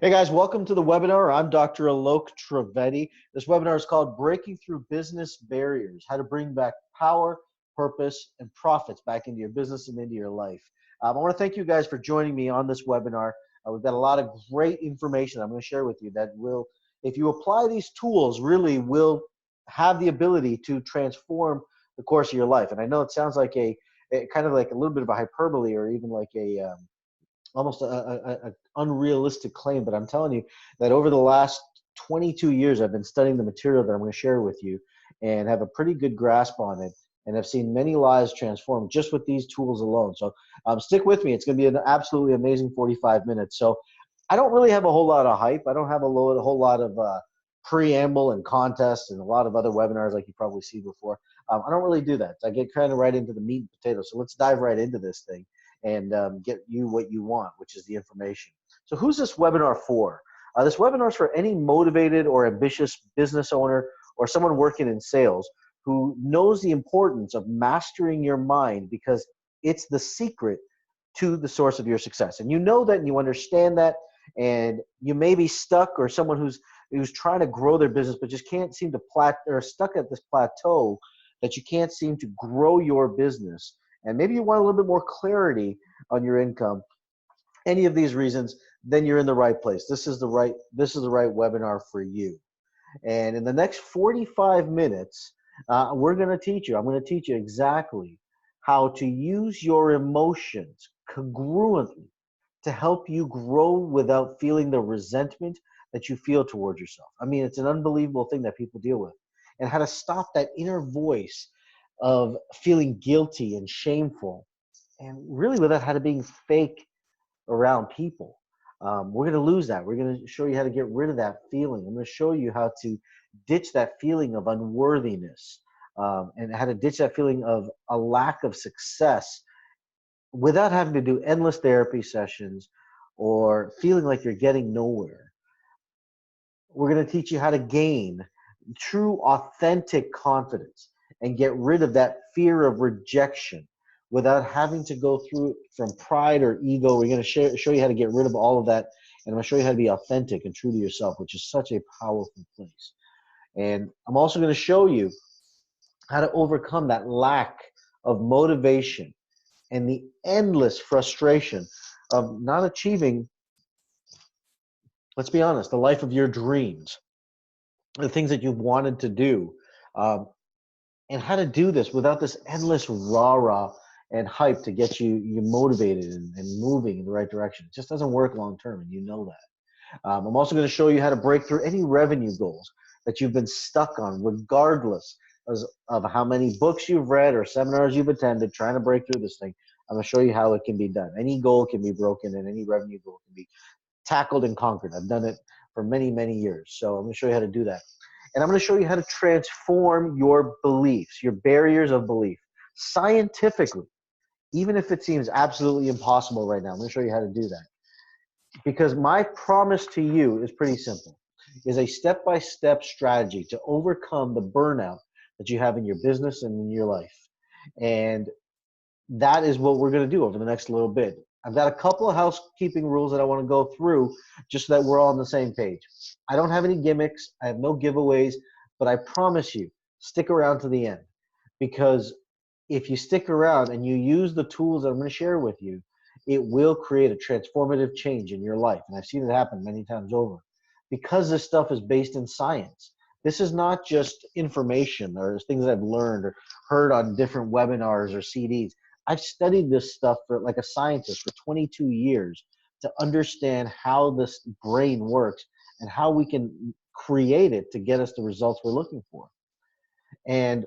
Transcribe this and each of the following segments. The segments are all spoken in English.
Hey guys, welcome to the webinar. I'm Dr. Alok Trivedi. This webinar is called Breaking Through Business Barriers, how to bring back power, purpose, and profits back into your business and into your life. I want to thank you guys for joining me on this webinar. We've got a lot of great information I'm going to share with you that will, if you apply these tools, really will have the ability to transform the course of your life. And I know it sounds like a kind of like a little bit of a hyperbole or even like a almost a unrealistic claim, but I'm telling you that over the last 22 years, I've been studying the material that I'm going to share with you and have a pretty good grasp on it. And I've seen many lives transformed just with these tools alone. So stick with me. It's going to be an absolutely amazing 45 minutes. So I don't really have a whole lot of hype. I don't have a whole lot of preamble and contest and a lot of other webinars like you probably see before. I don't really do that. I get kind of right into the meat and potatoes. So let's dive right into this thing and get you what you want, which is the information. So who's this webinar for? This webinar is for any motivated or ambitious business owner or someone working in sales who knows the importance of mastering your mind, because it's the secret to the source of your success. And you know that and you understand that, and you may be stuck, or someone who's trying to grow their business but just can't seem to or stuck at this plateau that you can't seem to grow your business. And maybe you want a little bit more clarity on your income, any of these reasons, then you're in the right place. This is the right webinar for you. And in the next 45 minutes, I'm going to teach you exactly how to use your emotions congruently to help you grow without feeling the resentment that you feel towards yourself. I mean, it's an unbelievable thing that people deal with. And how to stop that inner voice of feeling guilty and shameful, and really without how to being fake around people. We're going to lose that. We're going to show you how to get rid of that feeling. I'm going to show you how to ditch that feeling of unworthiness, and how to ditch that feeling of a lack of success without having to do endless therapy sessions or feeling like you're getting nowhere. We're going to teach you how to gain true, authentic confidence and get rid of that fear of rejection without having to go through from pride or ego. We're going to show you how to get rid of all of that, and I'm going to show you how to be authentic and true to yourself, which is such a powerful place. And I'm also going to show you how to overcome that lack of motivation and the endless frustration of not achieving, let's be honest, the life of your dreams, the things that you've wanted to do, um, and how to do this without this endless rah-rah and hype to get you motivated and moving in the right direction. It just doesn't work long term, and you know that. I'm also going to show you how to break through any revenue goals that you've been stuck on, regardless of how many books you've read or seminars you've attended trying to break through this thing. I'm going to show you how it can be done. Any goal can be broken, and any revenue goal can be tackled and conquered. I've done it for many, many years. So I'm going to show you how to do that. And I'm going to show you how to transform your beliefs, your barriers of belief, scientifically, even if it seems absolutely impossible right now. I'm going to show you how to do that. Because my promise to you is pretty simple, is a step-by-step strategy to overcome the burnout that you have in your business and in your life. And that is what we're going to do over the next little bit. I've got a couple of housekeeping rules that I want to go through just so that we're all on the same page. I don't have any gimmicks. I have no giveaways, but I promise you, stick around to the end, because if you stick around and you use the tools that I'm going to share with you, it will create a transformative change in your life. And I've seen it happen many times over, because this stuff is based in science. This is not just information or things that I've learned or heard on different webinars or CDs. I've studied this stuff for like a scientist for 22 years to understand how this brain works and how we can create it to get us the results we're looking for. And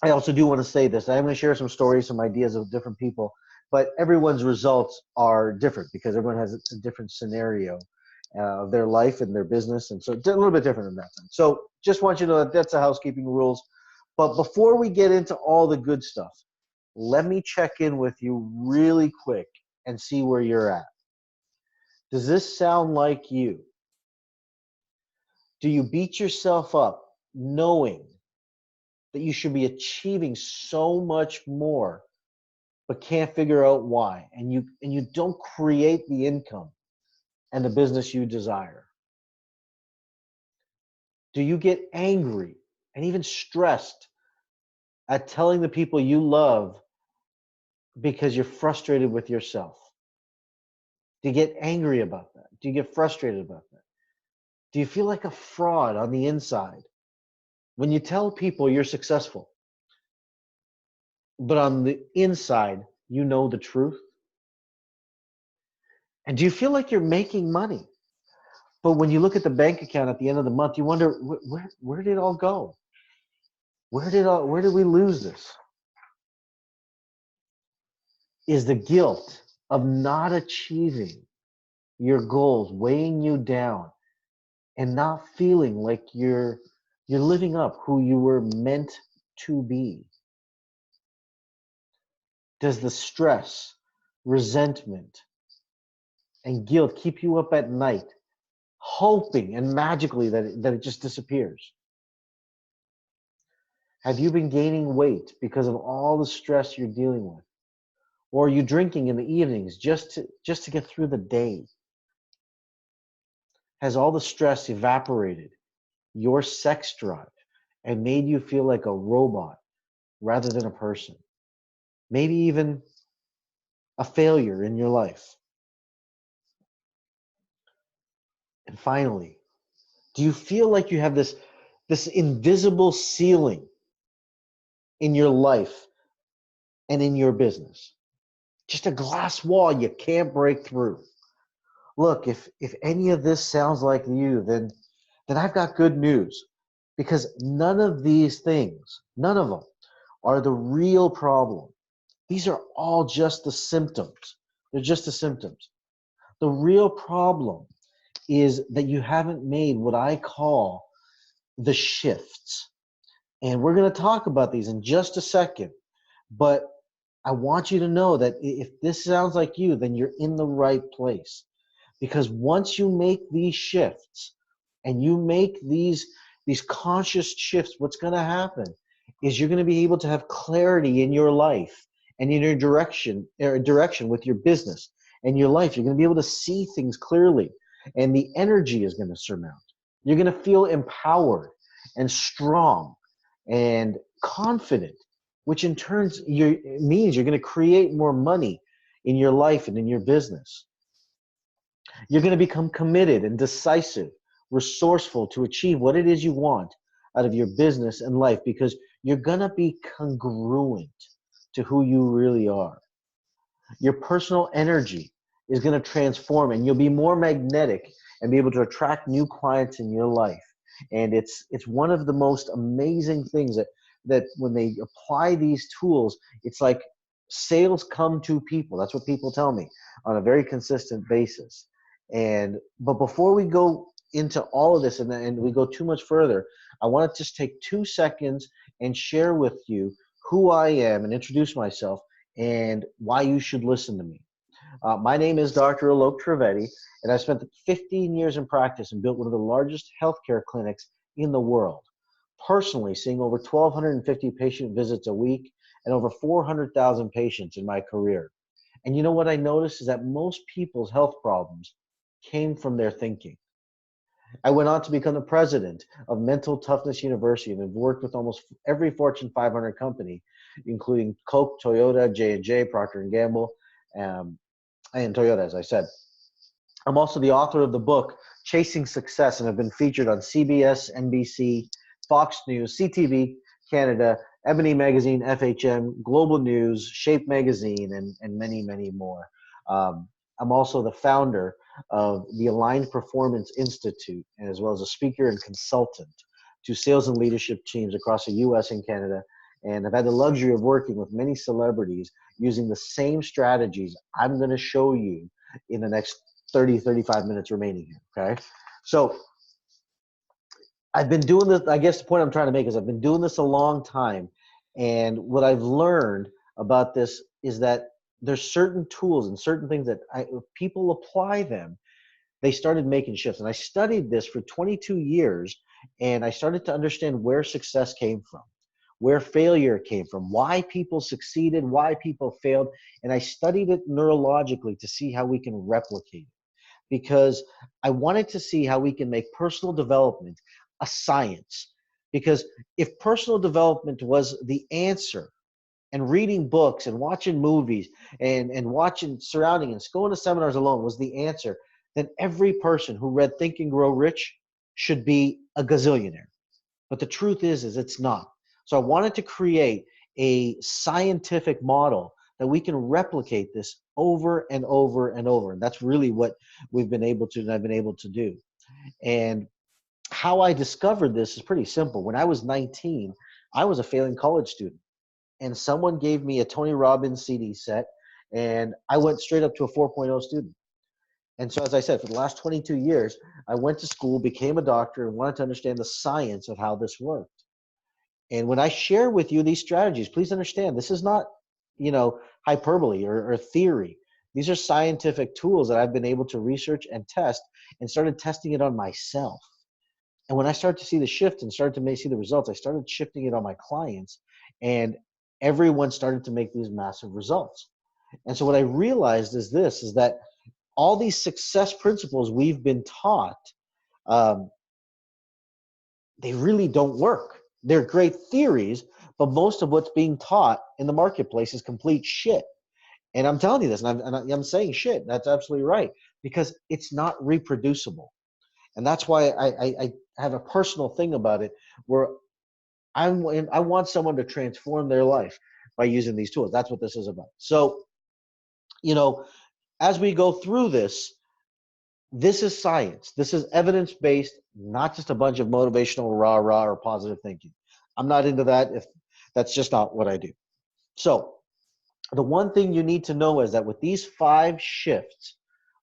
I also do want to say this. I'm going to share some stories, some ideas of different people, but everyone's results are different because everyone has a different scenario of their life and their business. And so it's a little bit different in that sense. So just want you to know that that's the housekeeping rules. But before we get into all the good stuff, let me check in with you really quick and see where you're at. Does this sound like you? Do you beat yourself up knowing that you should be achieving so much more, but can't figure out why? And you don't create the income, and the business you desire? Do you get angry and even stressed at telling the people you love because you're frustrated with yourself? Do you get angry about that? Do you get frustrated about that? Do you feel like a fraud on the inside when you tell people you're successful, but on the inside, you know the truth? And do you feel like you're making money, but when you look at the bank account at the end of the month, you wonder where did it all go? Where did we lose this? Is the guilt of not achieving your goals weighing you down and not feeling like you're living up who you were meant to be? Does the stress, resentment, and guilt keep you up at night hoping and magically that it just disappears? Have you been gaining weight because of all the stress you're dealing with? Or are you drinking in the evenings just to get through the day? Has all the stress evaporated your sex drive and made you feel like a robot rather than a person? Maybe even a failure in your life. And finally, do you feel like you have this invisible ceiling in your life and in your business? Just a glass wall you can't break through. Look, if any of this sounds like you, then I've got good news, because none of these things, none of them are the real problem. These are all just the symptoms. They're just the symptoms. The real problem is that you haven't made what I call the shifts. And we're going to talk about these in just a second. But I want you to know that if this sounds like you, then you're in the right place. Because once you make these shifts and you make these conscious shifts, what's going to happen is you're going to be able to have clarity in your life and in your direction with your business and your life. You're going to be able to see things clearly, and the energy is going to surmount. You're going to feel empowered and strong and confident, which in turn means you're going to create more money in your life and in your business. You're going to become committed and decisive, resourceful to achieve what it is you want out of your business and life, because you're going to be congruent to who you really are. Your personal energy is going to transform, and you'll be more magnetic and be able to attract new clients in your life. And it's one of the most amazing things that when they apply these tools, it's like sales come to people. That's what people tell me on a very consistent basis. But before we go into all of this and we go too much further, I want to just take 2 seconds and share with you who I am and introduce myself and why you should listen to me. My name is Dr. Alok Trivedi, and I spent 15 years in practice and built one of the largest healthcare clinics in the world, personally seeing over 1,250 patient visits a week and over 400,000 patients in my career. And you know what I noticed is that most people's health problems came from their thinking. I went on to become the president of Mental Toughness University and have worked with almost every Fortune 500 company, including Coke, Toyota, J&J, Procter & Gamble, and Toyota, as I said. I'm also the author of the book, Chasing Success, and have been featured on CBS, NBC, Fox News, CTV, Canada, Ebony Magazine, FHM, Global News, Shape Magazine, and many, many more. I'm also the founder of the Aligned Performance Institute, as well as a speaker and consultant to sales and leadership teams across the US and Canada. And I've had the luxury of working with many celebrities using the same strategies I'm going to show you in the next 35 minutes remaining here, okay? So I've been doing this, I guess the point I'm trying to make is I've been doing this a long time. And what I've learned about this is that there's certain tools and certain things that if people apply them, they started making shifts. And I studied this for 22 years, and I started to understand where success came from, where failure came from, why people succeeded, why people failed. And I studied it neurologically to see how we can replicate it. because I wanted to see how we can make personal development a science. Because if personal development was the answer, and reading books and watching movies and watching surrounding and going to seminars alone was the answer, then every person who read Think and Grow Rich should be a gazillionaire. But the truth is it's not. So I wanted to create a scientific model that we can replicate this over and over and over. And that's really what we've been able to, and I've been able to do. And how I discovered this is pretty simple. When I was 19, I was a failing college student, and someone gave me a Tony Robbins CD set, and I went straight up to a 4.0 student. And so, as I said, for the last 22 years, I went to school, became a doctor, and wanted to understand the science of how this worked. And when I share with you these strategies, please understand this is not, hyperbole or theory. These are scientific tools that I've been able to research and test, and started testing it on myself. And when I started to see the shift and started to see the results, I started shifting it on my clients, and everyone started to make these massive results. And so what I realized is this, is that all these success principles we've been taught, um, they really don't work. They're great theories, but most of what's being taught in the marketplace is complete shit. And I'm telling you this, and I'm saying shit. That's absolutely right, because it's not reproducible. And that's why I have a personal thing about it, where I want someone to transform their life by using these tools. That's what this is about. So, as we go through this, this is science. This is evidence-based, not just a bunch of motivational rah-rah or positive thinking. I'm not into that. If that's just not what I do. So the one thing you need to know is that with these 5 shifts,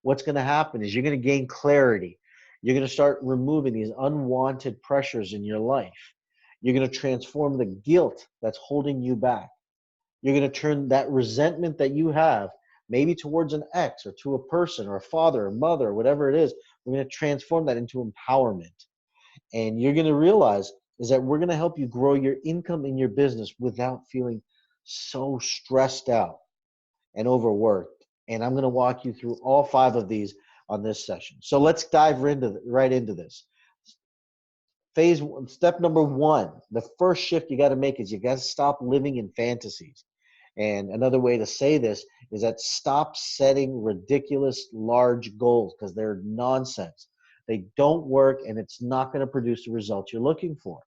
what's going to happen is you're going to gain clarity. You're going to start removing these unwanted pressures in your life. You're going to transform the guilt that's holding you back. You're going to turn that resentment that you have, maybe towards an ex or to a person or a father or mother or whatever it is, we're going to transform that into empowerment. And you're going to realize is that we're going to help you grow your income in your business without feeling so stressed out and overworked. And I'm going to walk you through all 5 of these on this session. So let's dive right into this. Step number 1, the first shift you got to make is you got to stop living in fantasies. And another way to say this is that stop setting ridiculous large goals, because they're nonsense. They don't work, and it's not going to produce the results you're looking for.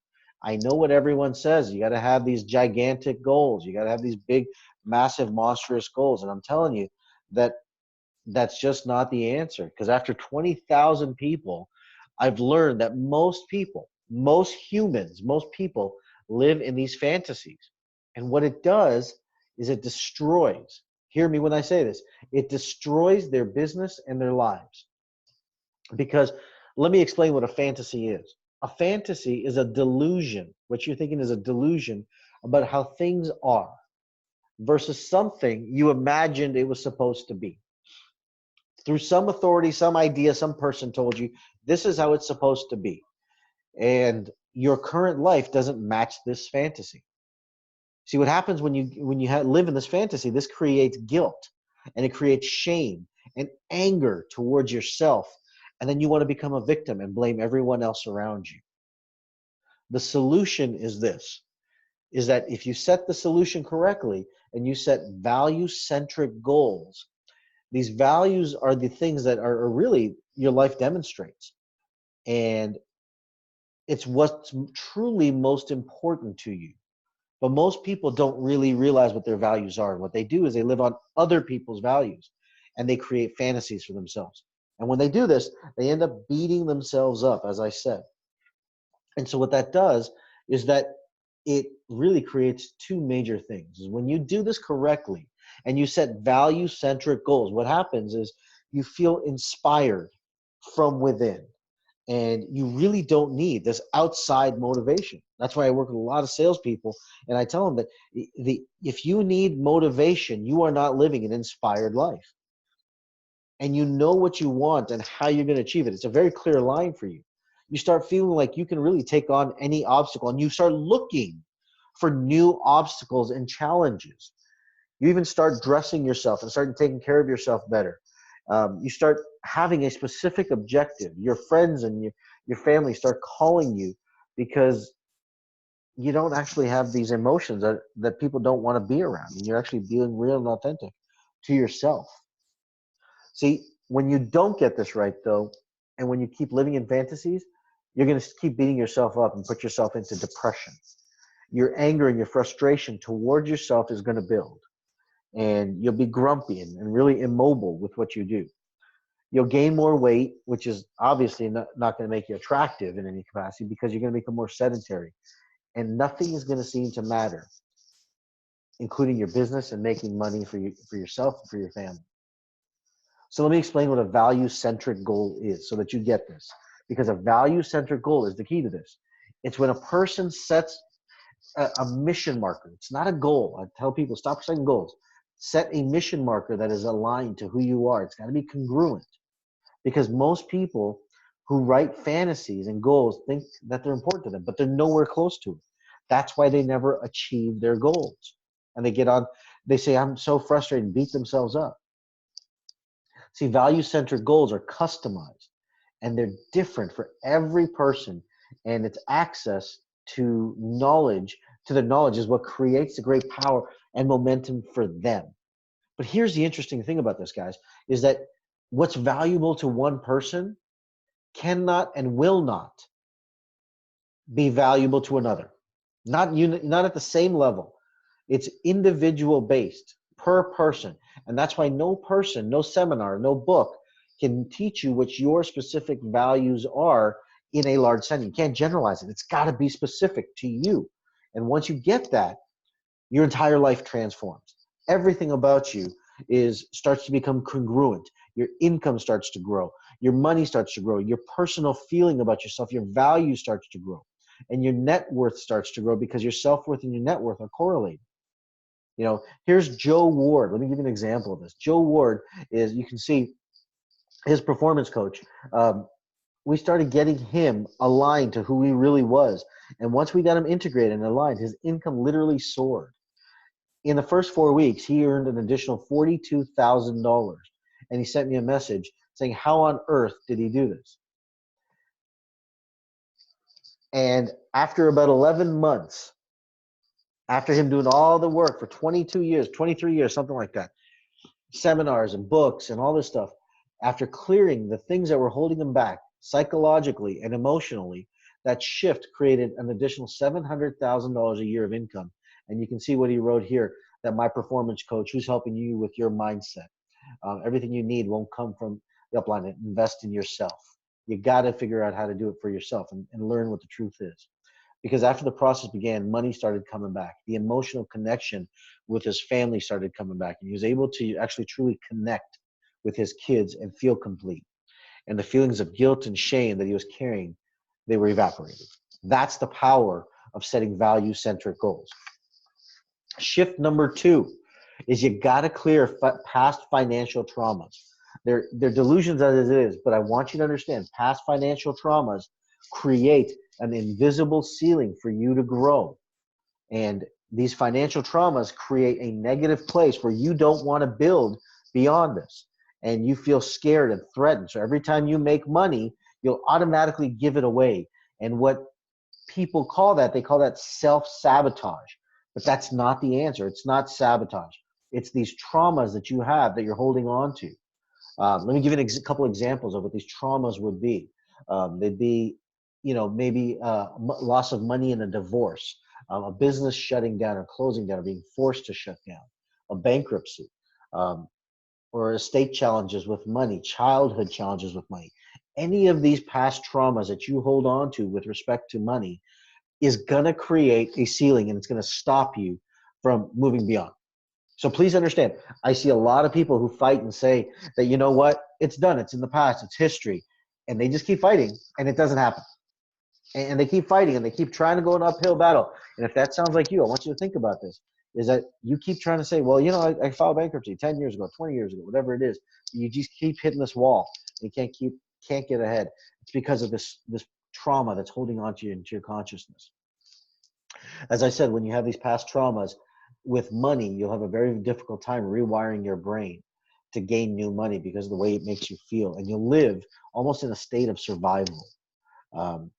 I know what everyone says. You got to have these gigantic goals. You got to have these big, massive, monstrous goals. And I'm telling you that that's just not the answer. Because after 20,000 people, I've learned that most people, most humans, most people live in these fantasies. And what it does is it destroys, hear me when I say this, it destroys their business and their lives. Because let me explain what a fantasy is. A fantasy is a delusion. What you're thinking is a delusion about how things are versus something you imagined it was supposed to be. Through some authority, some idea, some person told you, this is how it's supposed to be. And your current life doesn't match this fantasy. See, what happens when you live in this fantasy, this creates guilt, and it creates shame and anger towards yourself. And then you want to become a victim and blame everyone else around you. The solution is this, is that if you set the solution correctly and you set value-centric goals, these values are the things that are really your life demonstrates. And it's what's truly most important to you. But most people don't really realize what their values are. And what they do is they live on other people's values, and they create fantasies for themselves. And when they do this, they end up beating themselves up, as I said. And so what that does is that it really creates 2 major things. When you do this correctly and you set value-centric goals, what happens is you feel inspired from within. And you really don't need this outside motivation. That's why I work with a lot of salespeople, and I tell them that if you need motivation, you are not living an inspired life. And you know what you want and how you're going to achieve it. It's a very clear line for you. You start feeling like you can really take on any obstacle, and you start looking for new obstacles and challenges. You even start dressing yourself and start taking care of yourself better. You start having a specific objective. Your friends and your family start calling you because you don't actually have these emotions that people don't want to be around. And you're actually being real and authentic to yourself. See, when you don't get this right, though, and when you keep living in fantasies, you're going to keep beating yourself up and put yourself into depression. Your anger and your frustration towards yourself is going to build, and you'll be grumpy and really immobile with what you do. You'll gain more weight, which is obviously not going to make you attractive in any capacity because you're going to become more sedentary, and nothing is going to seem to matter, including your business and making money for yourself and for your family. So let me explain what a value-centric goal is so that you get this. Because a value-centric goal is the key to this. It's when a person sets a mission marker. It's not a goal. I tell people, stop setting goals. Set a mission marker that is aligned to who you are. It's got to be congruent. Because most people who write fantasies and goals think that they're important to them, but they're nowhere close to it. That's why they never achieve their goals. And they say, I'm so frustrated, and beat themselves up. See, value-centered goals are customized and they're different for every person, and it's access to knowledge, to the knowledge is what creates the great power and momentum for them. But here's the interesting thing about this, guys, is that what's valuable to one person cannot and will not be valuable to another. Not at the same level. It's individual based per person. And that's why no person, no seminar, no book can teach you what your specific values are in a large setting. You can't generalize it. It's got to be specific to you. And once you get that, your entire life transforms. Everything about you starts to become congruent. Your income starts to grow. Your money starts to grow. Your personal feeling about yourself, your value starts to grow. And your net worth starts to grow because your self-worth and your net worth are correlated. Here's Joe Ward. Let me give you an example of this. Joe Ward you can see his performance coach. We started getting him aligned to who he really was. And once we got him integrated and aligned, his income literally soared. In the first 4 weeks, he earned an additional $42,000. And he sent me a message saying, how on earth did he do this? And after about 11 months, after him doing all the work for 22 years, 23 years, something like that, seminars and books and all this stuff, after clearing the things that were holding him back psychologically and emotionally, that shift created an additional $700,000 a year of income. And you can see what he wrote here, that my performance coach, who's helping you with your mindset. Everything you need won't come from the upline. Invest in yourself. You got to figure out how to do it for yourself and learn what the truth is. Because after the process began, money started coming back. The emotional connection with his family started coming back. And he was able to actually truly connect with his kids and feel complete. And the feelings of guilt and shame that he was carrying, they were evaporated. That's the power of setting value-centric goals. Shift number 2 is you got to clear past financial traumas. They're delusions as it is, but I want you to understand past financial traumas create an invisible ceiling for you to grow. And these financial traumas create a negative place where you don't want to build beyond this. And you feel scared and threatened. So every time you make money, you'll automatically give it away. And what people call that, they call that self-sabotage. But that's not the answer. It's not sabotage. It's these traumas that you have that you're holding on to. Let me give you a couple examples of what these traumas would be. They'd be, maybe loss of money in a divorce, a business shutting down or closing down or being forced to shut down, a bankruptcy, or estate challenges with money, childhood challenges with money. Any of these past traumas that you hold on to with respect to money is going to create a ceiling, and it's going to stop you from moving beyond. So please understand, I see a lot of people who fight and say that, you know what, it's done, it's in the past, it's history. And they just keep fighting and it doesn't happen. And they keep fighting and they keep trying to go an uphill battle. And if that sounds like you, I want you to think about this, is that you keep trying to say, well, I filed bankruptcy 10 years ago, 20 years ago, whatever it is. You just keep hitting this wall and you can't get ahead. It's because of this trauma that's holding on to you into your consciousness. As I said, when you have these past traumas with money, you'll have a very difficult time rewiring your brain to gain new money because of the way it makes you feel. And you'll live almost in a state of survival. Um,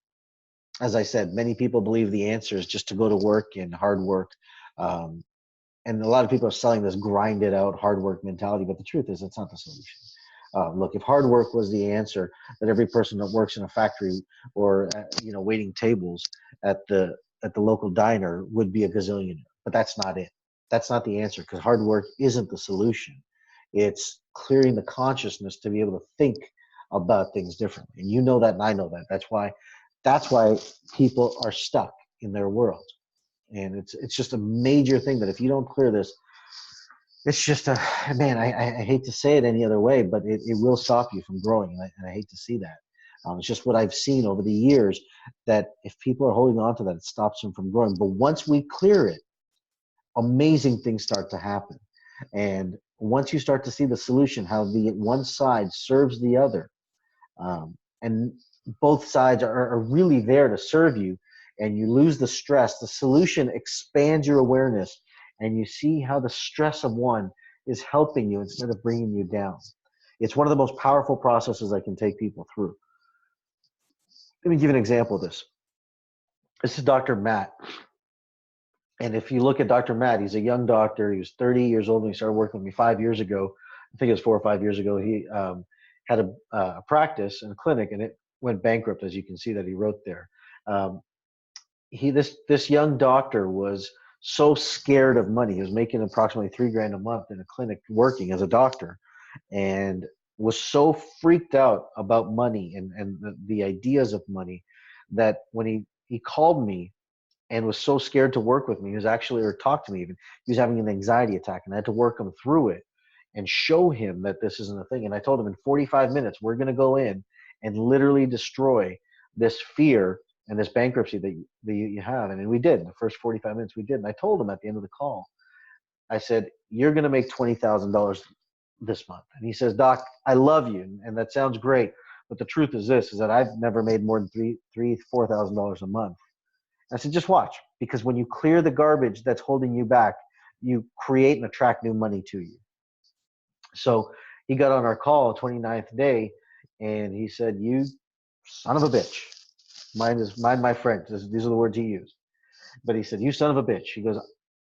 as I said, many people believe the answer is just to go to work and hard work. Um, and a lot of people are selling this grind it out, hard work mentality. But the truth is, it's not the solution. Look, if hard work was the answer, that every person that works in a factory or waiting tables at the local diner would be a gazillionaire. But that's not it. That's not the answer, because hard work isn't the solution. It's clearing the consciousness to be able to think about things differently. And you know that, and I know that. That's why people are stuck in their world. And it's just a major thing that if you don't clear this, it's just a man. I hate to say it any other way, but it will stop you from growing, and I hate to see that. It's just what I've seen over the years, that if people are holding on to that, it stops them from growing. But once we clear it, amazing things start to happen. And once you start to see the solution, how the one side serves the other, and both sides are really there to serve you, and you lose the stress, the solution expands your awareness, and you see how the stress of one is helping you instead of bringing you down. It's one of the most powerful processes I can take people through. Let me give you an example of this. This is Dr. Matt. And if you look at Dr. Matt, he's a young doctor. He was 30 years old when he started working with me 5 years ago. I think it was 4 or 5 years ago. He had a practice and a clinic, and it went bankrupt, as you can see that he wrote there. Um, this young doctor was so scared of money. He was making approximately $3,000 a month in a clinic working as a doctor, and was so freaked out about money and the ideas of money, that when he called me and was so scared to work with me, he was actually, or talk to me even, he was having an anxiety attack, and I had to work him through it and show him that this isn't a thing. And I told him, in 45 minutes, we're going to go in and literally destroy this fear and this bankruptcy that you have. And we did. In the first 45 minutes, we did. And I told him at the end of the call, I said, you're going to make $20,000 this month. And he says, Doc, I love you. And that sounds great. But the truth is this, is that I've never made more than $4,000 a month. I said, just watch, because when you clear the garbage that's holding you back, you create and attract new money to you. So he got on our call 29th day, and he said, you son of a bitch. Mind my French. These are the words he used. But he said, you son of a bitch. He goes,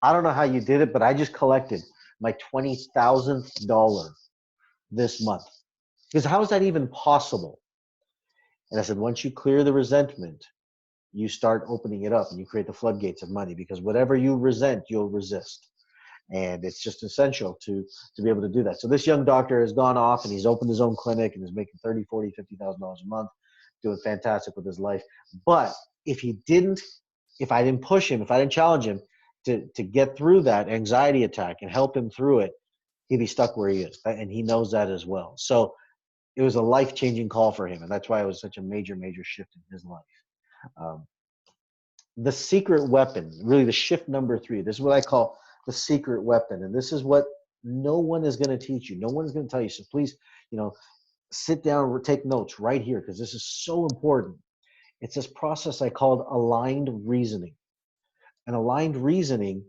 I don't know how you did it, but I just collected my $20,000 this month. Because how is that even possible? And I said, once you clear the resentment, you start opening it up and you create the floodgates of money, because whatever you resent, you'll resist. And it's just essential to be able to do that. So this young doctor has gone off and he's opened his own clinic and is making $30,000, $40,000, $50,000 a month, doing fantastic with his life. But if I didn't push him, if I didn't challenge him to get through that anxiety attack and help him through it, he'd be stuck where he is. And he knows that as well. So it was a life-changing call for him. And that's why it was such a major, major shift in his life. The secret weapon, really the shift number 3, this is what I call the secret weapon. And this is what no one is going to teach you. No one is going to tell you. So please, sit down and take notes right here, because this is so important. It's this process I called aligned reasoning. And aligned reasoning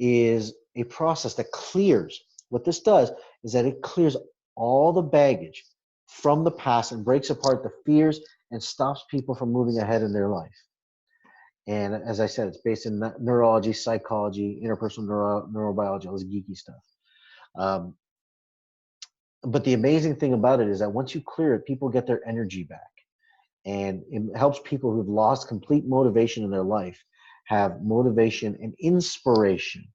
is a process that clears. What this does is that it clears all the baggage from the past and breaks apart the fears and stops people from moving ahead in their life. And as I said, it's based in neurology, psychology, interpersonal neurobiology, all this geeky stuff. But the amazing thing about it is that once you clear it, people get their energy back. And it helps people who've lost complete motivation in their life have motivation and inspiration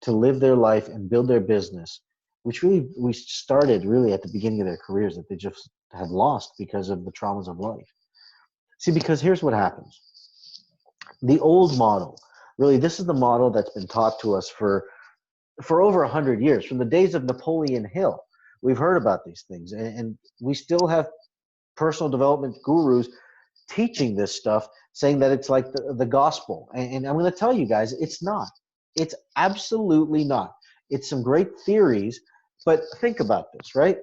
to live their life and build their business, which really we started really at the beginning of their careers, that they just had lost because of the traumas of life. See, because here's what happens. The old model, really, this is the model that's been taught to us for over 100 years, from the days of Napoleon Hill. We've heard about these things, and we still have personal development gurus teaching this stuff, saying that it's like the gospel. And I'm going to tell you guys, it's not. It's absolutely not. It's some great theories, but think about this, right?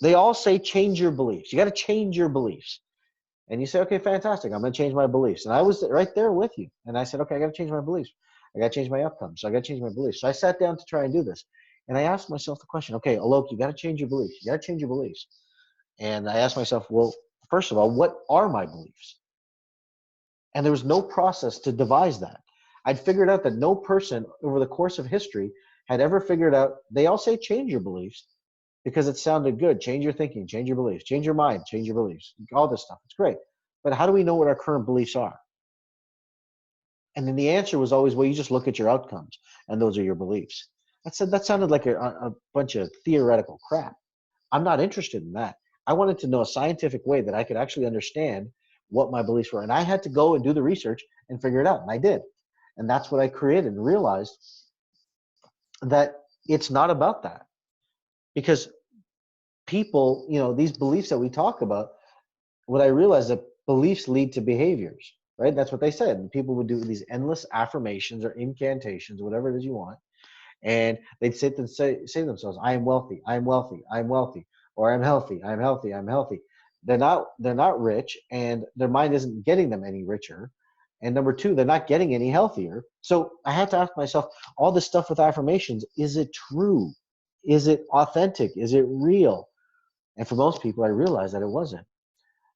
They all say change your beliefs. You got to change your beliefs. And you say, okay, fantastic. I'm going to change my beliefs. And I was right there with you. And I said, okay, I got to change my beliefs. I got to change my outcomes. So I got to change my beliefs. So I sat down to try and do this. And I asked myself the question, okay, Alok, you got to change your beliefs. You got to change your beliefs. And I asked myself, well, first of all, what are my beliefs? And there was no process to devise that. I'd figured out that no person over the course of history had ever figured out, they all say change your beliefs because it sounded good. Change your thinking, change your beliefs, change your mind, change your beliefs, all this stuff. It's great. But how do we know what our current beliefs are? And then the answer was always, well, you just look at your outcomes and those are your beliefs. I said, that sounded like a bunch of theoretical crap. I'm not interested in that. I wanted to know a scientific way that I could actually understand what my beliefs were. And I had to go and do the research and figure it out. And I did. And that's what I created and realized that it's not about that. Because people, these beliefs that we talk about, what I realized that beliefs lead to behaviors, right? That's what they said. And people would do these endless affirmations or incantations, whatever it is you want. And they'd sit and say to themselves, I am wealthy, I am wealthy, I am wealthy, or I'm healthy, I'm healthy, I'm healthy. They're not rich, and their mind isn't getting them any richer. And number two, they're not getting any healthier. So I had to ask myself, all this stuff with affirmations, is it true? Is it authentic? Is it real? And for most people, I realized that it wasn't,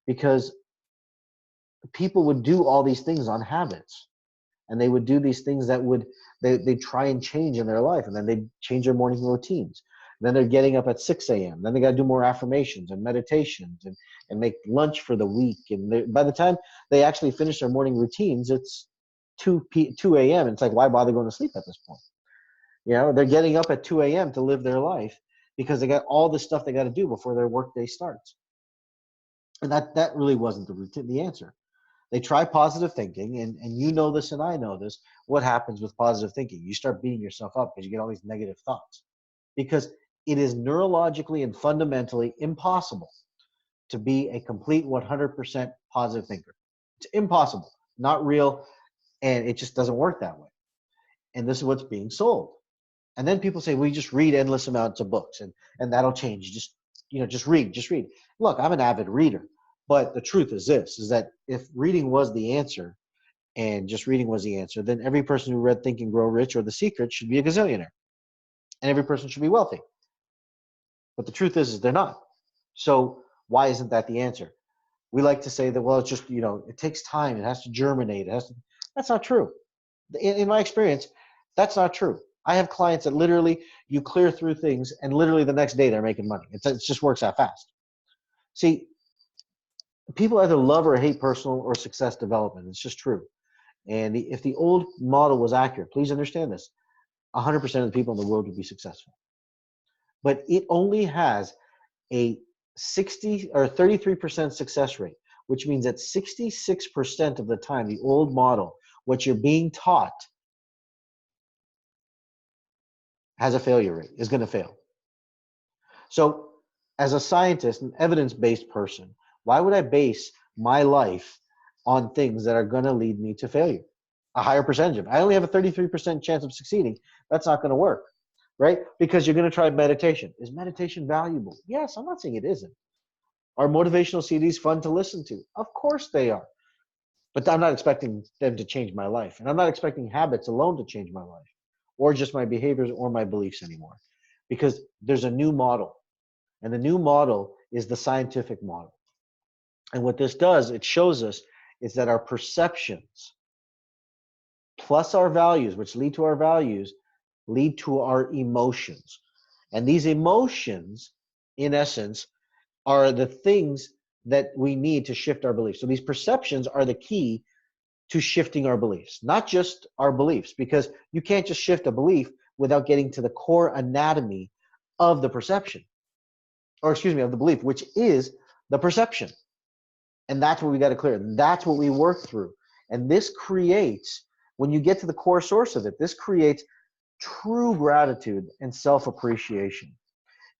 because people would do all these things on habits, and they would do these things that they try and change in their life, and then they change their morning routines. And then they're getting up at 6 a.m. Then they got to do more affirmations and meditations and make lunch for the week. And by the time they actually finish their morning routines, it's 2 a.m. And it's like, why bother going to sleep at this point? They're getting up at 2 a.m. to live their life because they got all this stuff they got to do before their workday starts. And that really wasn't the answer. They try positive thinking, and you know this and I know this. What happens with positive thinking? You start beating yourself up because you get all these negative thoughts. Because it is neurologically and fundamentally impossible to be a complete 100% positive thinker. It's impossible, not real, and it just doesn't work that way. And this is what's being sold. And then people say, well, you just read endless amounts of books and that'll change. Just read, just read. Look, I'm an avid reader, but the truth is this, is that if reading was the answer and just reading was the answer, then every person who read Think and Grow Rich or The Secret should be a gazillionaire, and every person should be wealthy. But the truth is they're not. So why isn't that the answer? We like to say that, well, it's just, it takes time. It has to germinate. That's not true. In my experience, that's not true. I have clients that literally you clear through things and literally the next day they're making money. It just works that fast. See, people either love or hate personal or success development. It's just true. And if the old model was accurate, please understand this, 100% of the people in the world would be successful. But it only has a 60 or 33% success rate, which means that 66% of the time, the old model, what you're being taught, has a failure rate, is going to fail. So as a scientist, an evidence-based person, why would I base my life on things that are going to lead me to failure? A higher percentage of it. I only have a 33% chance of succeeding. That's not going to work, right? Because you're going to try meditation. Is meditation valuable? Yes, I'm not saying it isn't. Are motivational CDs fun to listen to? Of course they are. But I'm not expecting them to change my life. And I'm not expecting habits alone to change my life, or just my behaviors or my beliefs anymore. Because there's a new model. And the new model is the scientific model. And what this does, it shows us, is that our perceptions plus our values, which lead to our values, lead to our emotions. And these emotions, in essence, are the things that we need to shift our beliefs. So these perceptions are the key to shifting our beliefs, not just our beliefs, because you can't just shift a belief without getting to the core anatomy of the perception, or excuse me, of the belief, which is the perception. And that's what we got to clear. That's what we work through. And this creates, when you get to the core source of it, this creates true gratitude and self-appreciation.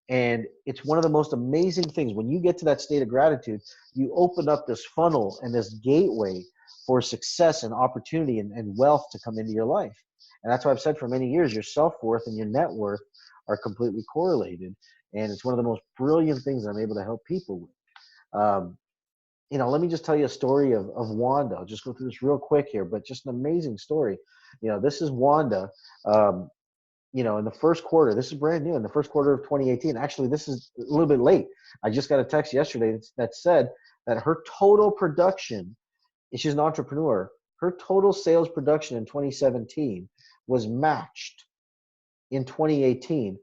And it's one of the most amazing things. When you get to that state of gratitude, you open up this funnel and this gateway for success and opportunity and wealth to come into your life. And that's why I've said for many years, your self-worth and your net worth are completely correlated. And it's one of the most brilliant things I'm able to help people with. Let me just tell you a story of Wanda. I'll just go through this real quick here, but just an amazing story. This is Wanda. in the first quarter, this is brand new, in the first quarter of 2018. Actually, this is a little bit late. I just got a text yesterday that said that her total production, and she's an entrepreneur, her total sales production in 2017 was matched in 2018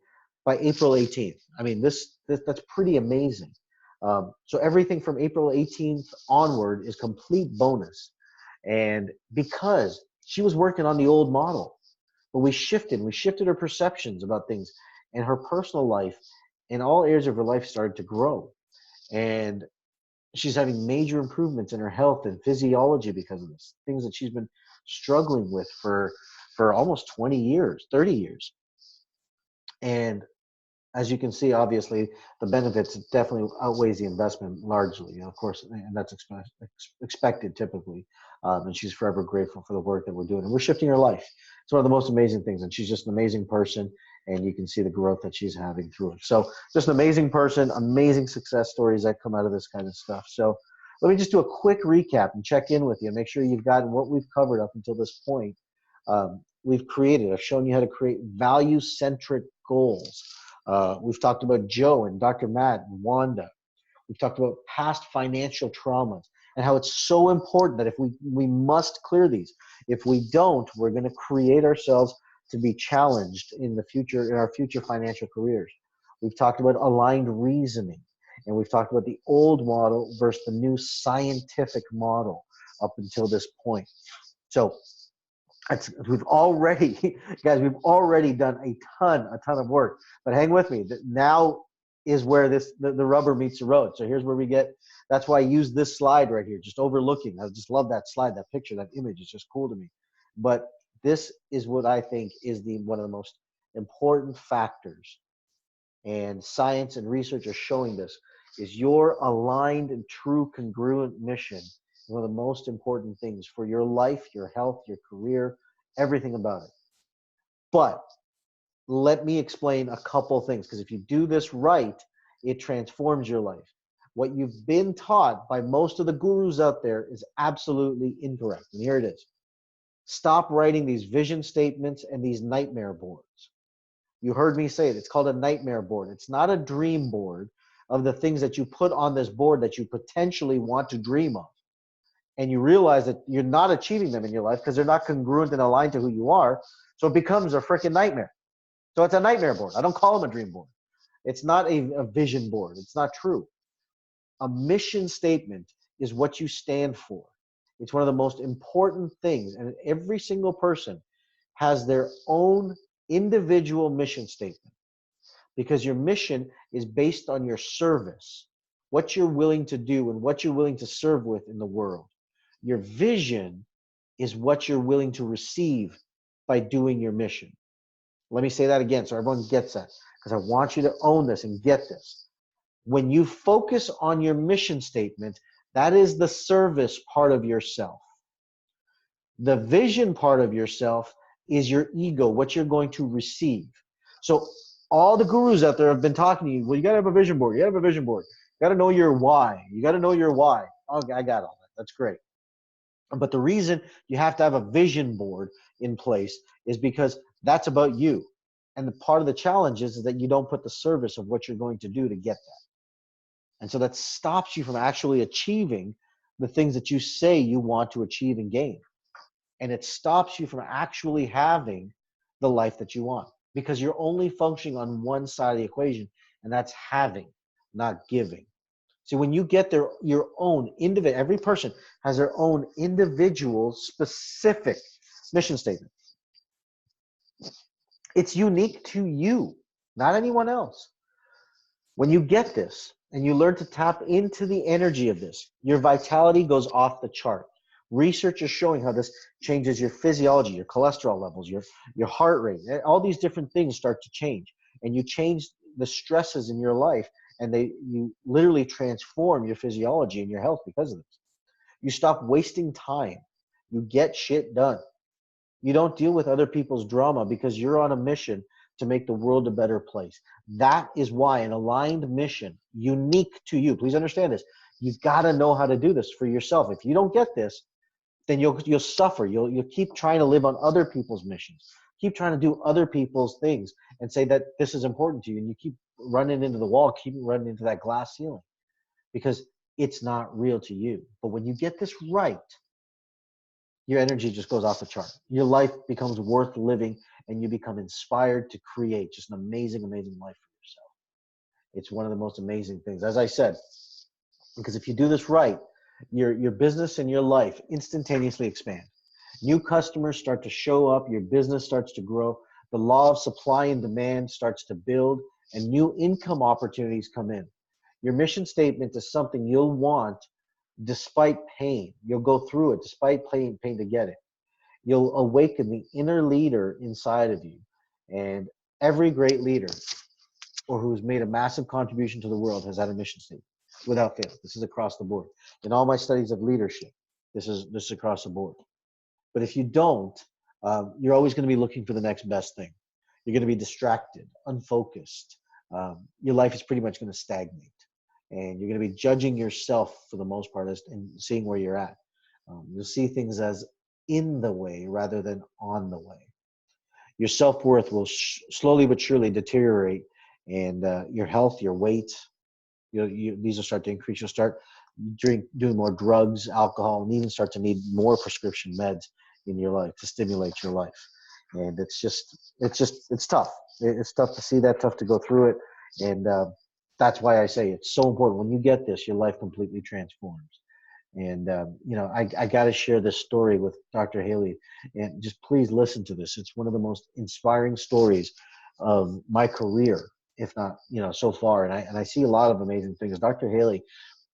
by April 18th. I mean, that's pretty amazing. So everything from April 18th onward is complete bonus. And because she was working on the old model, but we shifted her perceptions about things, and her personal life in all areas of her life started to grow. And she's having major improvements in her health and physiology because of this, things that she's been struggling with for almost 20 years, 30 years. And as you can see, obviously, the benefits definitely outweighs the investment largely. Of course, and that's expected typically. And she's forever grateful for the work that we're doing. And we're shifting her life. It's one of the most amazing things. And she's just an amazing person. And you can see the growth that she's having through it. So just an amazing person, amazing success stories that come out of this kind of stuff. So let me just do a quick recap and check in with you. Make sure you've gotten what we've covered up until this point. I've shown you how to create value-centric goals. We've talked about Joe and Dr. Matt and Wanda. We've talked about past financial traumas and how it's so important that if we must clear these. If we don't, we're going to create ourselves to be challenged in the future, in our future financial careers. We've talked about aligned reasoning, and we've talked about the old model versus the new scientific model up until this point. So we've already, guys, we've already done a ton of work. But hang with me. Now is where the rubber meets the road. So here's where we get. That's why I use this slide right here, just overlooking. I just love that slide, that picture, that image. It's just cool to me. But this is what I think is one of the most important factors, and science and research are showing this, is your aligned and true congruent mission. One of the most important things for your life, your health, your career, everything about it. But let me explain a couple things, because if you do this right, it transforms your life. What you've been taught by most of the gurus out there is absolutely incorrect. And here it is. Stop writing these vision statements and these nightmare boards. You heard me say it. It's called a nightmare board. It's not a dream board of the things that you put on this board that you potentially want to dream of. And you realize that you're not achieving them in your life because they're not congruent and aligned to who you are. So it becomes a freaking nightmare. So it's a nightmare board. I don't call them a dream board. It's not a vision board. It's not true. A mission statement is what you stand for. It's one of the most important things. And every single person has their own individual mission statement, because your mission is based on your service, what you're willing to do and what you're willing to serve with in the world. Your vision is what you're willing to receive by doing your mission. Let me say that again so everyone gets that, because I want you to own this and get this. When you focus on your mission statement, that is the service part of yourself. The vision part of yourself is your ego, what you're going to receive. So all the gurus out there have been talking to you, well, you got to have a vision board. You got to have a vision board. You got to know your why. You got to know your why. Oh, I got all that. That's great. But the reason you have to have a vision board in place is because that's about you. And the part of the challenge is that you don't put the service of what you're going to do to get that. And so that stops you from actually achieving the things that you say you want to achieve and gain. And it stops you from actually having the life that you want, because you're only functioning on one side of the equation, and that's having, not giving. See, when you get your own individual, every person has their own individual specific mission statement. It's unique to you, not anyone else. When you get this and you learn to tap into the energy of this, your vitality goes off the chart. Research is showing how this changes your physiology, your cholesterol levels, your heart rate. All these different things start to change, and you change the stresses in your life, and you literally transform your physiology and your health because of this. You stop wasting time. You get shit done. You don't deal with other people's drama because you're on a mission to make the world a better place. That is why an aligned mission, unique to you, please understand this, you've got to know how to do this for yourself. If you don't get this, then you'll suffer. You'll keep trying to live on other people's missions. keep trying to do other people's things and say that this is important to you, and you keep running into the wall, keep running into that glass ceiling because it's not real to you. But when you get this right, your energy just goes off the chart. Your life becomes worth living, and you become inspired to create just an amazing, amazing life for yourself. It's one of the most amazing things, as I said, because if you do this right, your business and your life instantaneously expand. New customers start to show up, your business starts to grow, the law of supply and demand starts to build, and new income opportunities come in. Your mission statement is something you'll want despite pain. You'll go through it despite pain to get it. You'll awaken the inner leader inside of you. And every great leader or who's made a massive contribution to the world has had a mission statement without fail. This is across the board. In all my studies of leadership, this is across the board. But if you don't, you're always going to be looking for the next best thing. You're going to be distracted, unfocused. Your life is pretty much going to stagnate. And you're going to be judging yourself for the most part and seeing where you're at. You'll see things as in the way rather than on the way. Your self-worth will slowly but surely deteriorate, and your health, your weight, these will start to increase. You'll start doing more drugs, alcohol, and even start to need more prescription meds in your life to stimulate your life. And it's tough. It's tough to see that, tough to go through it. And that's why I say it's so important. When you get this, your life completely transforms. And, I got to share this story with Dr. Haley, and just please listen to this. It's one of the most inspiring stories of my career, if not, so far. And I see a lot of amazing things. Dr. Haley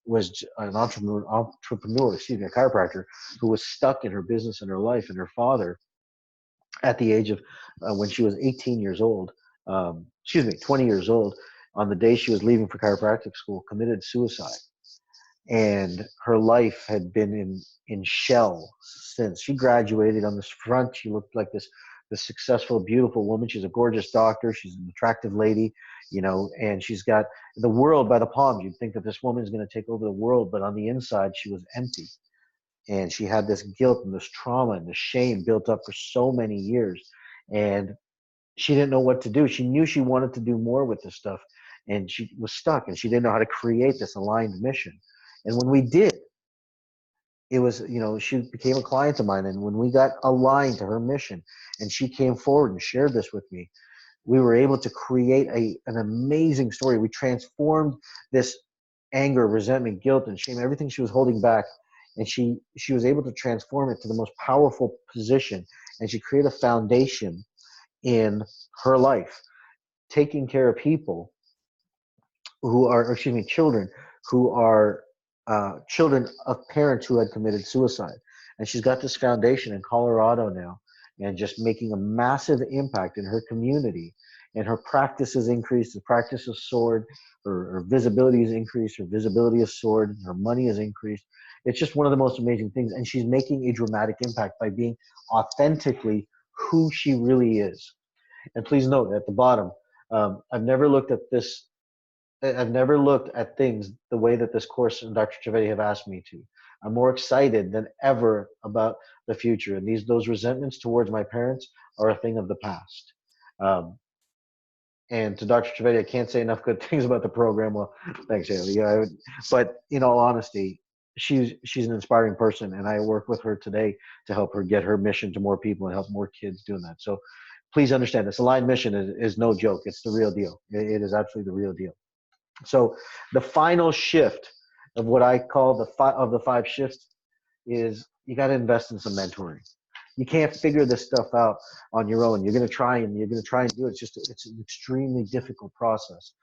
was an entrepreneur, a chiropractor who was stuck in her business and her life. And her father, at the age of when she was 18 years old, 20 years old, on the day she was leaving for chiropractic school, committed suicide. And her life had been in shell since. She graduated. On this front, she looked like this successful, beautiful woman. She's a gorgeous doctor. She's an attractive lady, and she's got the world by the palms. You'd think that this woman is going to take over the world, but on the inside, she was empty. And she had this guilt and this trauma and this shame built up for so many years. And she didn't know what to do. She knew she wanted to do more with this stuff, and she was stuck, and she didn't know how to create this aligned mission. And when we did, it was, she became a client of mine. And when we got aligned to her mission and she came forward and shared this with me, we were able to create an amazing story. We transformed this anger, resentment, guilt, and shame, everything she was holding back. And she was able to transform it to the most powerful position. And she created a foundation in her life, taking care of people who are, children who are children of parents who had committed suicide. And she's got this foundation in Colorado now, and just making a massive impact in her community. And her practice has increased. The practice has soared. Her visibility has increased. Her visibility has soared. Her money has increased. It's just one of the most amazing things. And she's making a dramatic impact by being authentically who she really is. And please note at the bottom, I've never looked at things the way that this course and Dr. Trivedi have asked me to. I'm more excited than ever about the future. And those resentments towards my parents are a thing of the past. And to Dr. Trivedi, I can't say enough good things about the program. Well, thanks, Haley. Yeah, but in all honesty, she's an inspiring person, and I work with her today to help her get her mission to more people and help more kids doing that. So please understand, this aligned mission is no joke. It's the real deal. It is absolutely the real deal. So the final shift of what I call the five shifts is you got to invest in some mentoring. You can't figure this stuff out on your own. You're going to try and do it. It's an extremely difficult process.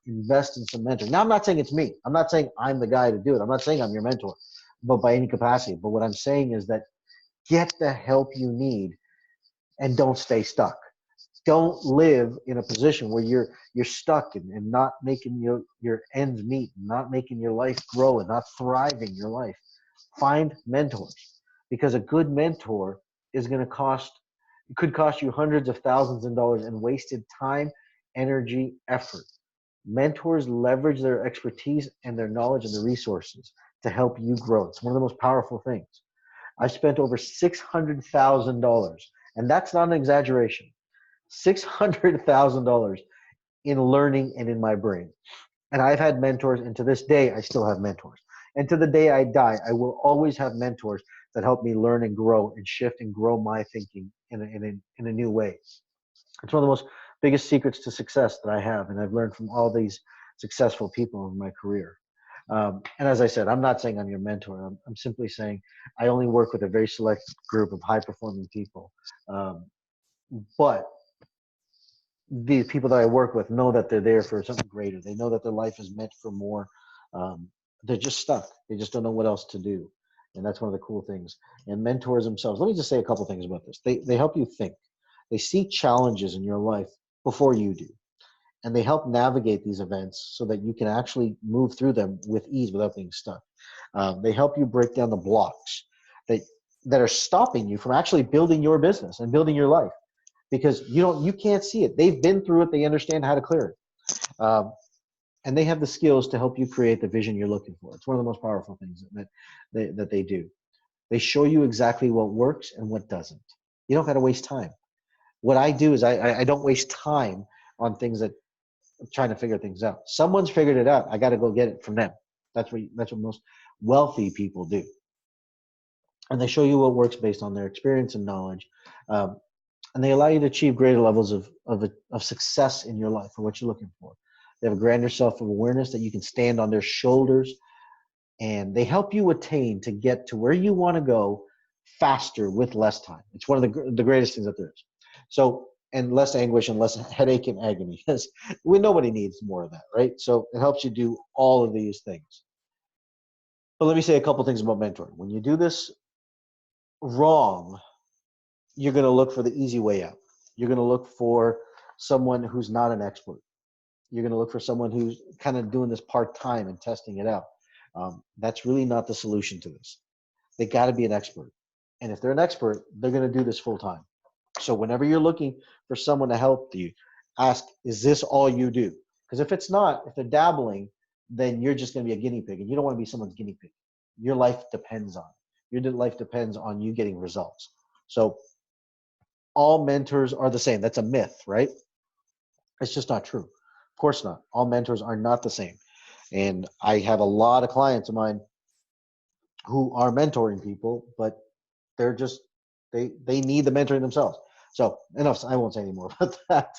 Invest in some mentoring. Now, I'm not saying it's me. I'm not saying I'm the guy to do it. I'm not saying I'm your mentor, but by any capacity. But what I'm saying is that get the help you need and don't stay stuck. Don't live in a position where you're stuck and not making your ends meet, not making your life grow, and not thriving your life. Find mentors, because a good mentor is going to could cost you hundreds of thousands of dollars in wasted time, energy, effort. Mentors leverage their expertise and their knowledge and the resources to help you grow. It's one of the most powerful things. I spent over $600,000 And that's not an exaggeration. $600,000 in learning and in my brain. And I've had mentors, and to this day, I still have mentors. And to the day I die, I will always have mentors that help me learn and grow and shift and grow my thinking in a new way. It's one of the most biggest secrets to success that I have, and I've learned from all these successful people in my career. And as I said, I'm not saying I'm your mentor. I'm simply saying I only work with a very select group of high performing people. Um, but the people that I work with know that they're there for something greater. They know that their life is meant for more. Um, they're just stuck. They just don't know what else to do. And that's one of the cool things. And mentors themselves, let me just say a couple things about this. They help you think. They see challenges in your life before you do. And they help navigate these events so that you can actually move through them with ease without being stuck. They help you break down the blocks that that are stopping you from actually building your business and building your life because you can't see it. They've been through it. They understand how to clear it. And they have the skills to help you create the vision you're looking for. It's one of the most powerful things that they do. They show you exactly what works and what doesn't. You don't got to waste time. What I do is I don't waste time on things that I'm trying to figure things out. Someone's figured it out. I got to go get it from them. That's what most wealthy people do. And they show you what works based on their experience and knowledge. Um, and they allow you to achieve greater levels of success in your life for what you're looking for. They have a grander self-awareness that you can stand on their shoulders, and they help you attain to get to where you want to go faster with less time. It's one of the greatest things that there is. So, and less anguish and less headache and agony, because nobody needs more of that, right? So it helps you do all of these things. But let me say a couple things about mentoring. When you do this wrong, you're going to look for the easy way out. You're going to look for someone who's not an expert. You're going to look for someone who's kind of doing this part-time and testing it out. That's really not the solution to this. They got to be an expert. And if they're an expert, they're going to do this full time. So whenever you're looking for someone to help you, ask, is this all you do? Because if it's not, if they're dabbling, then you're just going to be a guinea pig, and you don't want to be someone's guinea pig. Your life depends on it. Your life depends on you getting results. So all mentors are the same. That's a myth, right? It's just not true. Of course not. All mentors are not the same. And I have a lot of clients of mine who are mentoring people, but they're just they need the mentoring themselves. So enough. I won't say any more about that.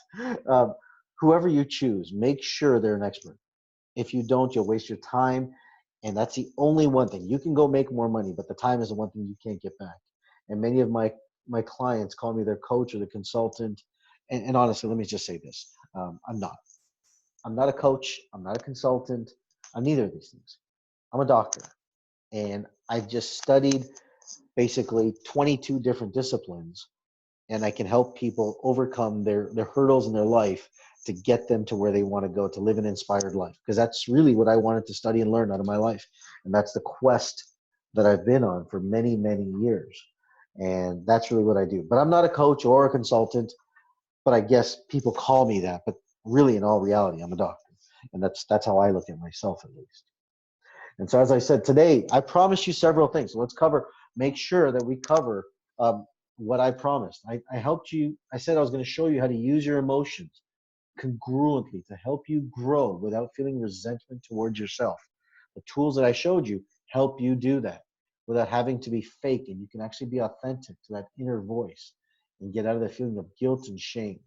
Um, Whoever you choose, make sure they're an expert. If you don't, you'll waste your time, and that's the only one thing. You can go make more money, but the time is the one thing you can't get back. And many of my clients call me their coach or the consultant. And honestly, let me just say this: I'm not. I'm not a coach. I'm not a consultant. I'm neither of these things. I'm a doctor, and I just studied basically 22 different disciplines, and I can help people overcome their hurdles in their life to get them to where they want to go to live an inspired life. Because that's really what I wanted to study and learn out of my life. And that's the quest that I've been on for many, many years. And that's really what I do. But I'm not a coach or a consultant, but I guess people call me that. But really, in all reality, I'm a doctor. And that's how I look at myself, at least. And so, as I said today, I promised you several things. So make sure that we cover what I promised. I helped you. I said I was going to show you how to use your emotions congruently to help you grow without feeling resentment towards yourself. The tools that I showed you help you do that without having to be fake, and you can actually be authentic to that inner voice and get out of the feeling of guilt and shame.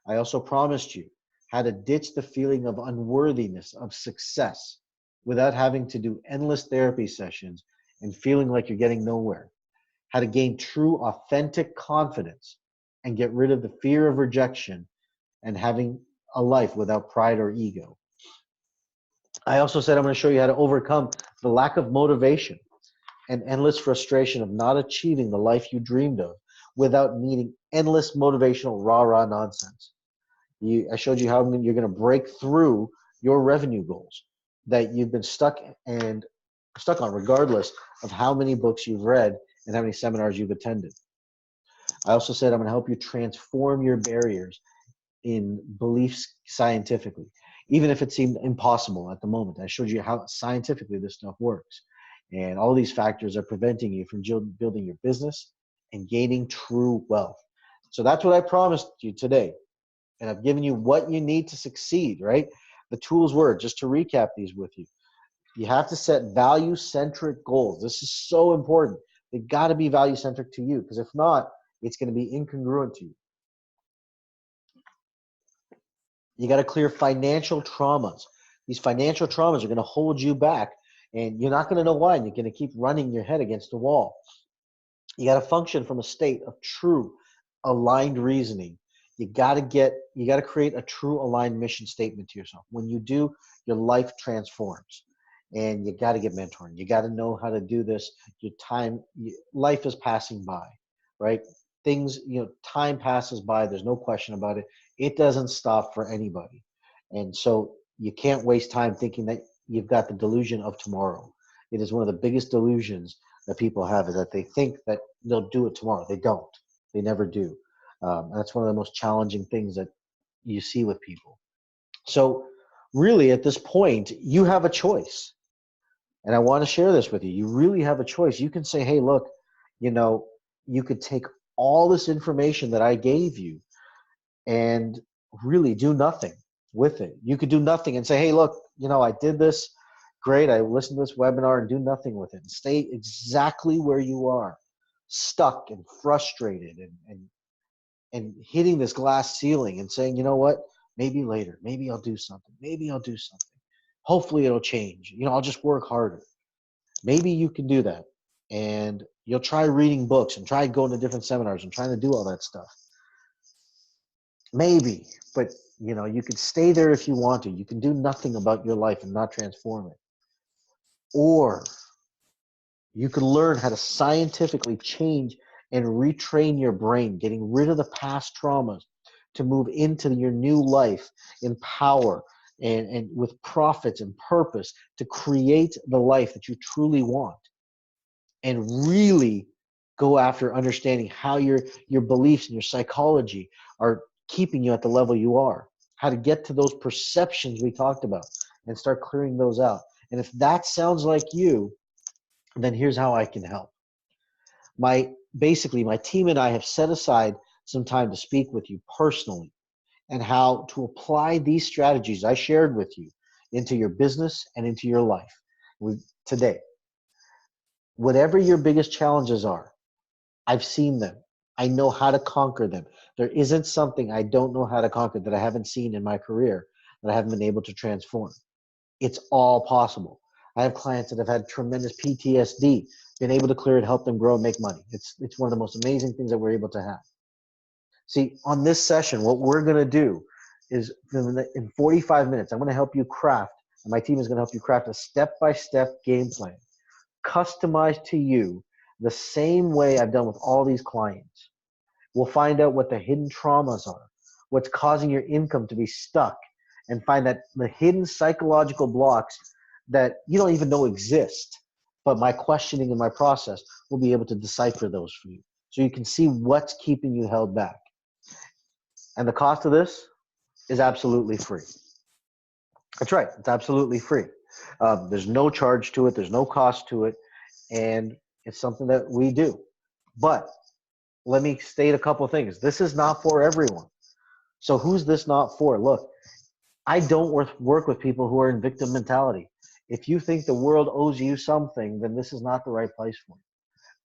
I also promised you how to ditch the feeling of unworthiness of success without having to do endless therapy sessions and feeling like you're getting nowhere. How to gain true, authentic confidence and get rid of the fear of rejection and having a life without pride or ego. I also said I'm going to show you how to overcome the lack of motivation and endless frustration of not achieving the life you dreamed of without needing endless motivational rah-rah nonsense. I showed you how you're going to break through your revenue goals that you've been stuck on, regardless of how many books you've read and how many seminars you've attended. I also said I'm going to help you transform your barriers in beliefs scientifically, even if it seemed impossible at the moment. I showed you how scientifically this stuff works. And all these factors are preventing you from building your business and gaining true wealth. So that's what I promised you today. And I've given you what you need to succeed, right? The tools were, just to recap these with you, you have to set value-centric goals. This is so important. They got to be value-centric to you, because if not, it's going to be incongruent to you. You got to clear financial traumas. These financial traumas are going to hold you back, and you're not going to know why, and you're going to keep running your head against the wall. You got to function from a state of true aligned reasoning. You got to create a true aligned mission statement to yourself. When you do, your life transforms. And you got to get mentoring. You got to know how to do this. Life is passing by, right? Things, time passes by. There's no question about it. It doesn't stop for anybody. And so you can't waste time thinking that you've got the delusion of tomorrow. It is one of the biggest delusions that people have, is that they think that they'll do it tomorrow. They don't. They never do. That's one of the most challenging things that you see with people. So really, at this point, you have a choice. And I want to share this with you. You really have a choice. You can say, hey, look, you could take all this information that I gave you and really do nothing with it. You could do nothing and say, hey, look, I did this. Great. I listened to this webinar, and do nothing with it. And stay exactly where you are, stuck and frustrated and hitting this glass ceiling and saying, you know what, maybe later, maybe I'll do something. Maybe I'll do something. Hopefully it'll change. I'll just work harder. Maybe you can do that, and you'll try reading books and try going to different seminars and trying to do all that stuff. Maybe, but you could stay there if you want to. You can do nothing about your life and not transform it. Or you could learn how to scientifically change and retrain your brain, getting rid of the past traumas to move into your new life in power and with profits and purpose, to create the life that you truly want, and really go after understanding how your beliefs and your psychology are keeping you at the level you are, how to get to those perceptions we talked about and start clearing those out. And if that sounds like you, then here's how I can help. Basically, my team and I have set aside some time to speak with you personally, and how to apply these strategies I shared with you into your business and into your life today. Whatever your biggest challenges are, I've seen them. I know how to conquer them. There isn't something I don't know how to conquer that I haven't seen in my career that I haven't been able to transform. It's all possible. I have clients that have had tremendous PTSD, been able to clear it, help them grow and make money. It's one of the most amazing things that we're able to have. See, on this session, what we're going to do is in 45 minutes, I'm going to help you craft, and my team is going to help you craft a step-by-step game plan, customized to you the same way I've done with all these clients. We'll find out what the hidden traumas are, what's causing your income to be stuck, and find that the hidden psychological blocks that you don't even know exist. But my questioning and my process will be able to decipher those for you, so you can see what's keeping you held back. And the cost of this is absolutely free. That's right. It's absolutely free. There's no charge to it. There's no cost to it. And it's something that we do. But let me state a couple of things. This is not for everyone. So who's this not for? Look, I don't work with people who are in victim mentality. If you think the world owes you something, then this is not the right place for you.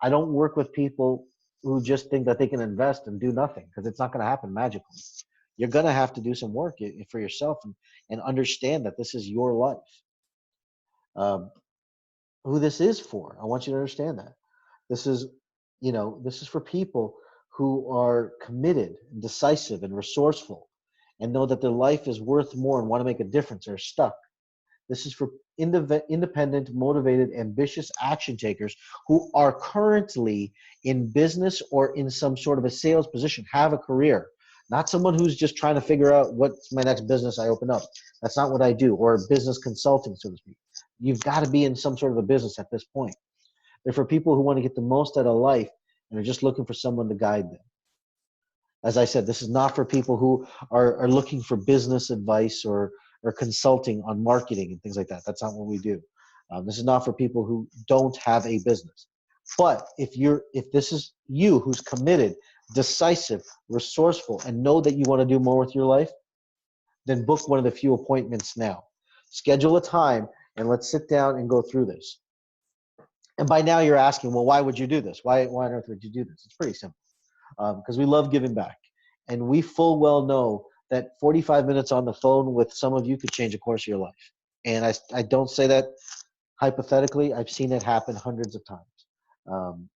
I don't work with people who just think that they can invest and do nothing, because it's not going to happen magically. You're going to have to do some work for yourself and understand that this is your life. Who this is for, I want you to understand that. This is for people who are committed and decisive and resourceful and know that their life is worth more and want to make a difference, or are stuck. This is for independent, motivated, ambitious action takers who are currently in business or in some sort of a sales position, have a career. Not someone who's just trying to figure out what's my next business I open up. That's not what I do, or business consulting, so to speak. You've got to be in some sort of a business at this point. They're for people who want to get the most out of life and are just looking for someone to guide them. As I said, this is not for people who are looking for business advice or consulting on marketing and things like that. That's not what we do. This is not for people who don't have a business. But if this is you who's committed, decisive, resourceful, and know that you want to do more with your life, then book one of the few appointments now. Schedule a time and let's sit down and go through this. And by now you're asking, well, why would you do this? Why on earth would you do this? It's pretty simple. Because we love giving back. And we full well know that 45 minutes on the phone with some of you could change the course of your life. And I don't say that hypothetically. I've seen it happen hundreds of times. Um,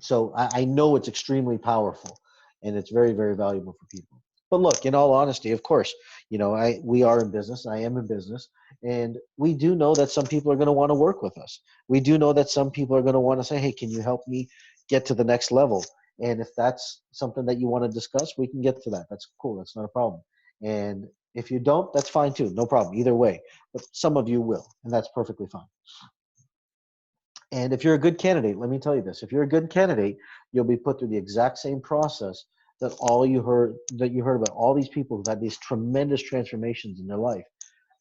so I know it's extremely powerful and it's very, very valuable for people. But look, in all honesty, of course, we are in business. I am in business, and we do know that some people are going to want to work with us. We do know that some people are going to want to say, "Hey, can you help me get to the next level?" And if that's something that you want to discuss, we can get to that. That's cool. That's not a problem. And if you don't, that's fine too. No problem. Either way. But some of you will, and that's perfectly fine. And if you're a good candidate, let me tell you this, if you're a good candidate, you'll be put through the exact same process that you heard about all these people who've had these tremendous transformations in their life.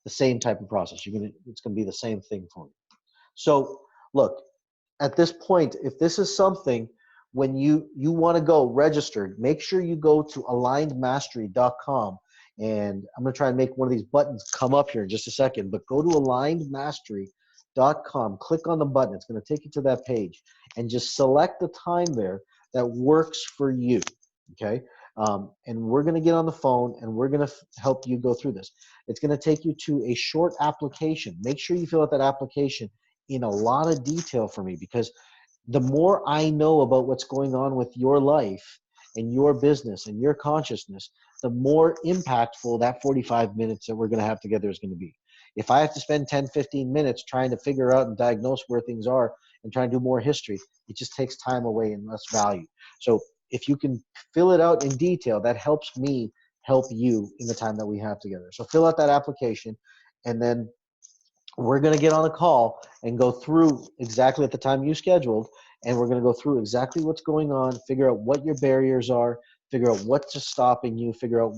The same type of process. It's gonna be the same thing for you. So look, at this point, if this is something when you want to go registered, make sure you go to alignedmastery.com. And I'm going to try and make one of these buttons come up here in just a second, but go to alignedmastery.com, click on the button. It's going to take you to that page and just select the time there that works for you. Okay. And we're going to get on the phone and we're going to help you go through this. It's going to take you to a short application. Make sure you fill out that application in a lot of detail for me, because the more I know about what's going on with your life and your business and your consciousness, the more impactful that 45 minutes that we're going to have together is going to be. If I have to spend 10, 15 minutes trying to figure out and diagnose where things are and try and do more history, it just takes time away and less value. So if you can fill it out in detail, that helps me help you in the time that we have together. So fill out that application, and then we're going to get on a call and go through exactly at the time you scheduled, and we're going to go through exactly what's going on, figure out what your barriers are, figure out what's stopping you, figure out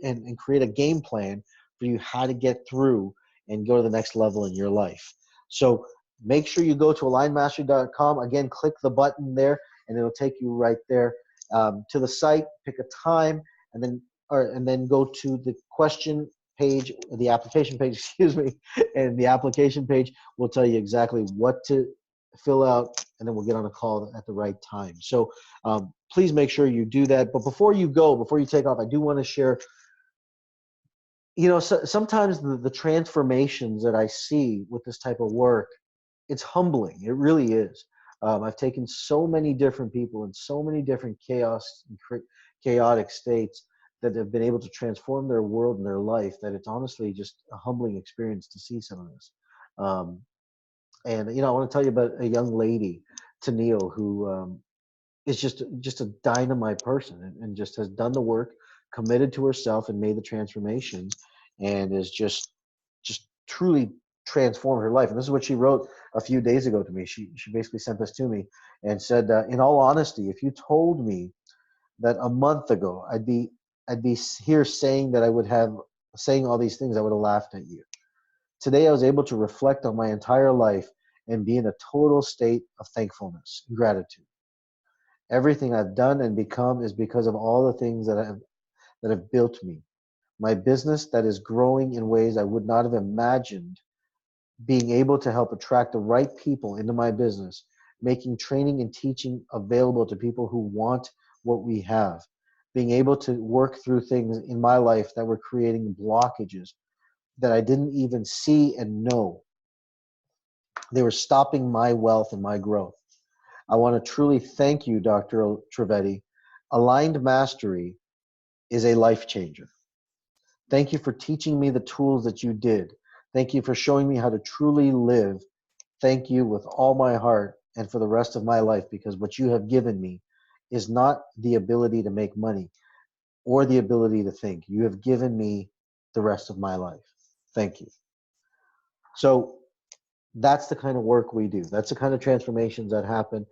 and create a game plan for you how to get through and go to the next level in your life. So make sure you go to alignmastery.com. Again, click the button there and it'll take you right there to the site. Pick a time and then go to the question page, the application page, excuse me, and the application page will tell you exactly what to fill out, and then we'll get on a call at the right time. So please make sure you do that. But before you take off, I do want to share, sometimes the transformations that I see with this type of work, it's humbling. It really is. I've taken so many different people in so many different chaotic states that have been able to transform their world and their life, that it's honestly just a humbling experience to see some of this. And I want to tell you about a young lady, Tennille, who is just a dynamite person and just has done the work, committed to herself, and made the transformation, and is just truly transformed her life. And this is what she wrote a few days ago to me. She basically sent this to me and said, in all honesty, if you told me that a month ago I'd be here saying that I would have saying all these things, I would have laughed at you. Today I was able to reflect on my entire life and be in a total state of thankfulness and gratitude. Everything I've done and become is because of all the things that have built me. My business that is growing in ways I would not have imagined, being able to help attract the right people into my business, making training and teaching available to people who want what we have, being able to work through things in my life that were creating blockages that I didn't even see and know. They were stopping my wealth and my growth. I want to truly thank you, Dr. Trivedi. Aligned Mastery is a life changer. Thank you for teaching me the tools that you did. Thank you for showing me how to truly live. Thank you with all my heart and for the rest of my life, because what you have given me is not the ability to make money or the ability to think. You have given me the rest of my life. Thank you. So that's the kind of work we do. That's the kind of transformations that happen.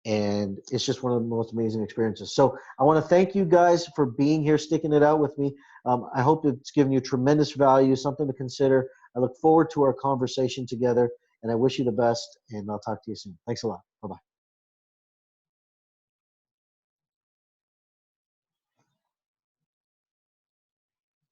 And it's just one of the most amazing experiences. So I want to thank you guys for being here, sticking it out with me. I hope it's given you tremendous value, something to consider. I look forward to our conversation together. And I wish you the best, and I'll talk to you soon. Thanks a lot. Bye bye.